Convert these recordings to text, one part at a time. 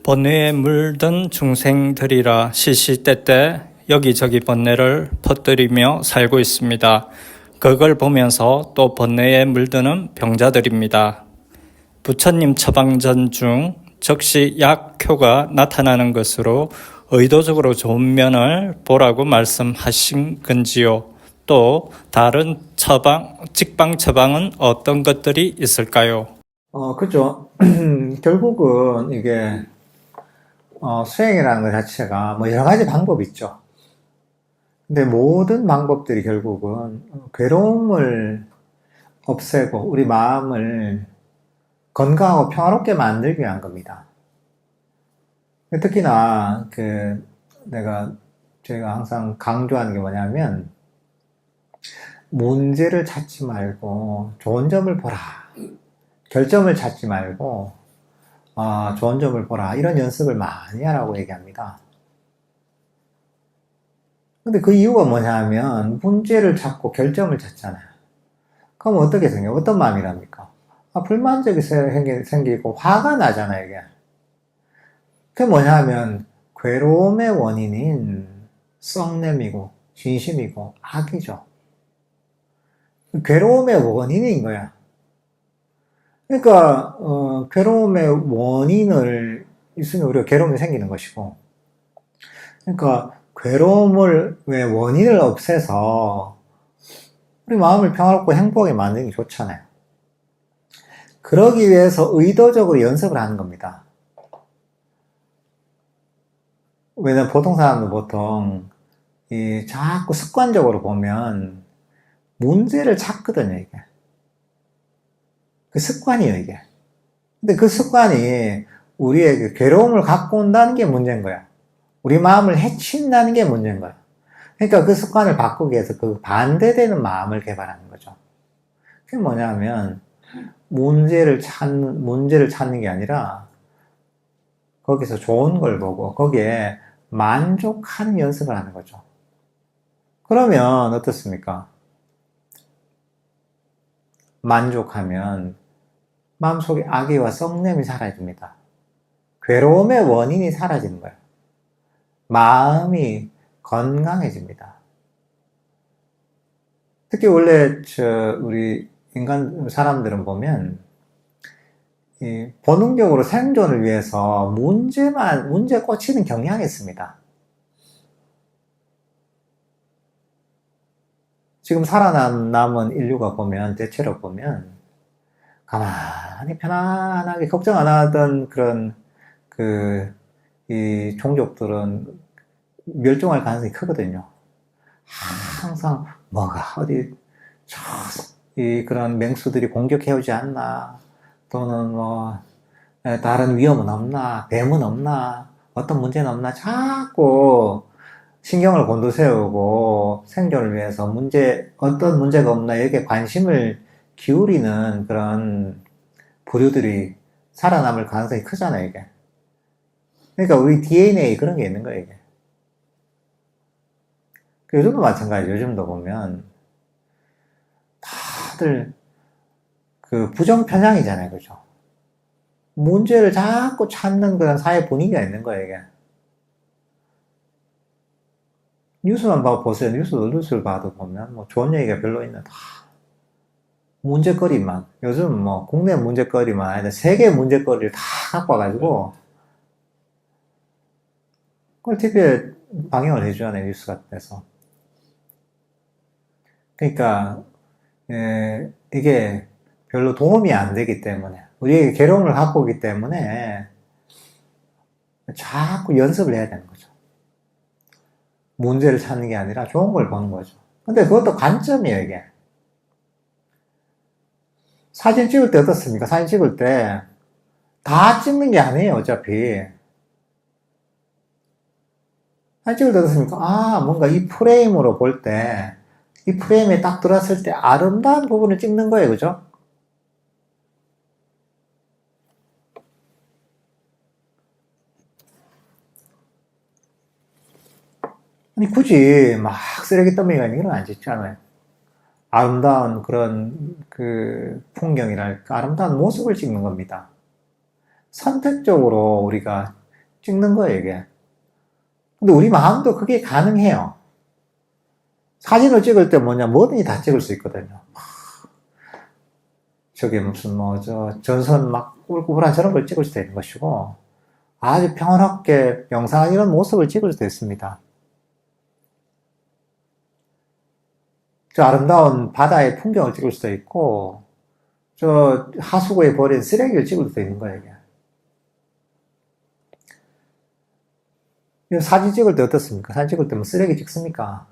번뇌에 물든 중생들이라 시시때때 여기저기 번뇌를 퍼뜨리며 살고 있습니다. 그걸 보면서 또 번뇌에 물드는 병자들입니다. 부처님 처방전 중 적시 약효가 나타나는 것으로 의도적으로 좋은 면을 보라고 말씀하신 건지요. 또 다른 직방 처방은 어떤 것들이 있을까요? 그죠. 결국은 이게, 수행이라는 것 자체가 뭐 여러 가지 방법이 있죠. 근데 모든 방법들이 결국은 괴로움을 없애고 우리 마음을 건강하고 평화롭게 만들기 위한 겁니다. 특히나 저희가 항상 강조하는 게 뭐냐면 문제를 찾지 말고 좋은 점을 보라. 결점을 찾지 말고 좋은 점을 보라. 이런 연습을 많이 하라고 얘기합니다. 근데 그 이유가 뭐냐면 문제를 찾고 결점을 찾잖아요. 그럼 어떻게 생겨요? 어떤 마음이랍니까? 불만족이 생기고 화가 나잖아요, 이게. 그게 뭐냐면 괴로움의 원인인 썩냄이고 진심이고 악이죠. 괴로움의 원인인 거야. 그러니까 괴로움의 원인을 있으면 우리가 괴로움이 생기는 것이고, 그러니까 괴로움을 왜 원인을 없애서 우리 마음을 평화롭고 행복하게 만드는 게 좋잖아요. 그러기 위해서 의도적으로 연습을 하는 겁니다. 왜냐면 보통 사람들 보통 자꾸 습관적으로 보면 문제를 찾거든요, 이게. 그 습관이에요, 이게. 근데 그 습관이 우리의 괴로움을 갖고 온다는 게 문제인 거야. 우리 마음을 해친다는 게 문제인 거야. 그러니까 그 습관을 바꾸기 위해서 그 반대되는 마음을 개발하는 거죠. 그게 뭐냐면, 문제를 찾는 게 아니라, 거기서 좋은 걸 보고, 거기에 만족하는 연습을 하는 거죠. 그러면 어떻습니까? 만족하면 마음속에 악의와 썩냄이 사라집니다. 괴로움의 원인이 사라지는 거예요. 마음이 건강해집니다. 특히 원래 우리 사람들은 보면 본능적으로 생존을 위해서 문제에 꽂히는 경향이 있습니다. 지금 살아남은 인류가 보면, 대체로 보면, 가만히 편안하게 걱정 안 하던 이 종족들은 멸종할 가능성이 크거든요. 항상 그런 맹수들이 공격해오지 않나, 또는 다른 위험은 없나, 뱀은 없나, 어떤 문제는 없나, 자꾸 신경을 곤두세우고 생존을 위해서 어떤 문제가 없나, 여기에 관심을 기울이는 그런 부류들이 살아남을 가능성이 크잖아요, 이게. 그러니까 우리 DNA에 그런 게 있는 거예요, 이게. 요즘도 마찬가지예요. 요즘도 보면 다들 부정편향이잖아요, 그죠? 문제를 자꾸 찾는 그런 사회 분위기가 있는 거예요, 이게. 뉴스만 보세요. 뉴스를 봐도 보면 좋은 얘기가 별로 있는 다 문제거리만, 요즘 국내 문제거리만 아니라 세계 문제거리를 다 갖고 와가지고 그걸 TV에 방영을 해주잖아요, 뉴스 같은 데서. 그러니까 이게 별로 도움이 안 되기 때문에, 우리에게 괴로움을 갖고 오기 때문에 자꾸 연습을 해야 되는 거죠. 문제를 찾는 게 아니라 좋은 걸 보는 거죠. 근데 그것도 관점이에요, 이게. 사진 찍을 때 어떻습니까? 사진 찍을 때 다 찍는 게 아니에요, 어차피. 사진 찍을 때 어떻습니까? 뭔가 이 프레임으로 볼 때, 이 프레임에 딱 들어왔을 때 아름다운 부분을 찍는 거예요, 그죠? 아니, 굳이 막 쓰레기 더미가 있는 건 안 찍잖아요. 아름다운 그런 풍경이랄까, 아름다운 모습을 찍는 겁니다. 선택적으로 우리가 찍는 거예요, 이게. 근데 우리 마음도 그게 가능해요. 사진을 찍을 때 뭐든지 다 찍을 수 있거든요. 저게 무슨 전선 막 꾸불꾸불한 저런 걸 찍을 수도 있는 것이고, 아주 평온하게 명상한 이런 모습을 찍을 수도 있습니다. 저 아름다운 바다의 풍경을 찍을 수도 있고, 저 하수구에 버린 쓰레기를 찍을 수도 있는 거예요, 이게. 사진 찍을 때 어떻습니까? 사진 찍을 때 뭐 쓰레기 찍습니까?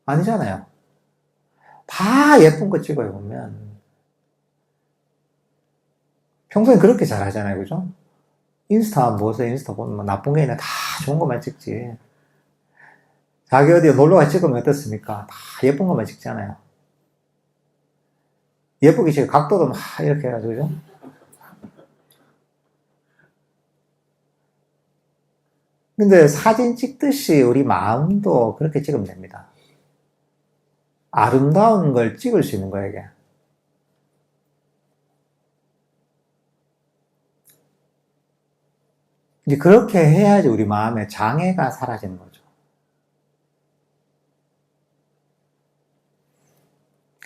아니잖아요. 다 예쁜 거 찍어요, 보면. 평소에 그렇게 잘 하잖아요, 그죠? 인스타 보면 뭐 나쁜 게 있나 다 좋은 것만 찍지. 자기 어디 놀러가 찍으면 어떻습니까? 다 예쁜 것만 찍잖아요. 예쁘게 찍어 각도도 막 이렇게 해가지고, 그죠? 근데 사진 찍듯이 우리 마음도 그렇게 찍으면 됩니다. 아름다운 걸 찍을 수 있는 거예요, 이게. 이제 그렇게 해야지 우리 마음에 장애가 사라지는 거죠.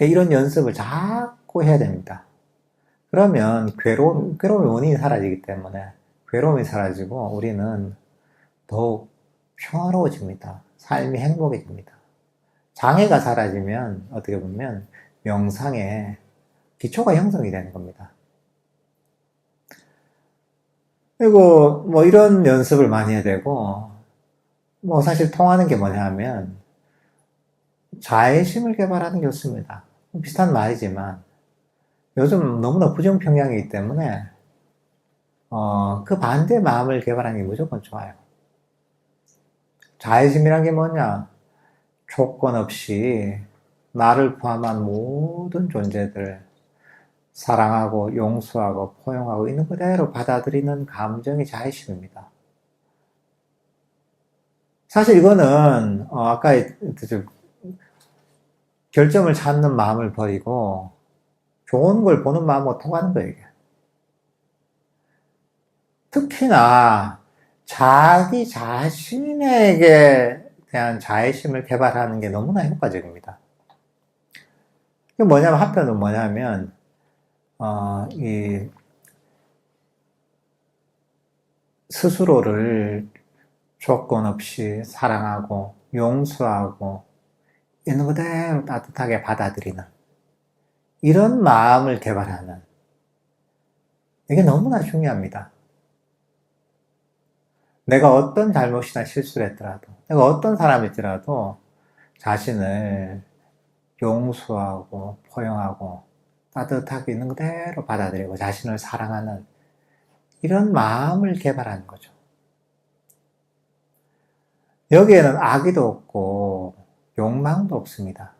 이런 연습을 자꾸 해야 됩니다. 그러면 괴로움의 원인이 사라지기 때문에 괴로움이 사라지고 우리는 더욱 평화로워집니다. 삶이 행복해집니다. 장애가 사라지면 어떻게 보면 명상의 기초가 형성이 되는 겁니다. 그리고 이런 연습을 많이 해야 되고, 사실 통하는 게 뭐냐 하면 자애심을 개발하는 게 좋습니다. 비슷한 말이지만 요즘 너무나 부정평양이기 때문에 그 반대 마음을 개발하는 게 무조건 좋아요. 자애심이란 게 뭐냐? 조건 없이 나를 포함한 모든 존재들 사랑하고 용서하고 포용하고 있는 그대로 받아들이는 감정이 자애심입니다. 사실 이거는 아까 결점을 찾는 마음을 버리고 좋은 걸 보는 마음으로 통하는 거예요, 이게. 특히나 자기 자신에게 대한 자애심을 개발하는 게 너무나 효과적입니다. 이게 한편으로 뭐냐면 이 스스로를 조건 없이 사랑하고 용서하고 있는 그대로 따뜻하게 받아들이는 이런 마음을 개발하는 이게 너무나 중요합니다. 내가 어떤 잘못이나 실수를 했더라도 내가 어떤 사람일지라도 자신을 용서하고 포용하고 따뜻하게 있는 그대로 받아들이고 자신을 사랑하는 이런 마음을 개발하는 거죠. 여기에는 악의도 없고 욕망도 없습니다.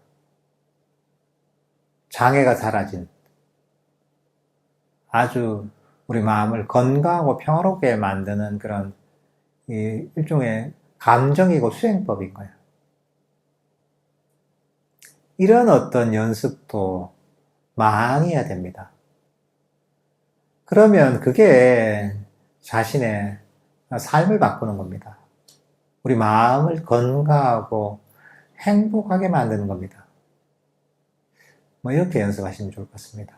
장애가 사라진 아주 우리 마음을 건강하고 평화롭게 만드는 그런 일종의 감정이고 수행법인 거예요. 이런 어떤 연습도 많이 해야 됩니다. 그러면 그게 자신의 삶을 바꾸는 겁니다. 우리 마음을 건강하고 행복하게 만드는 겁니다. 이렇게 연습하시면 좋을 것 같습니다.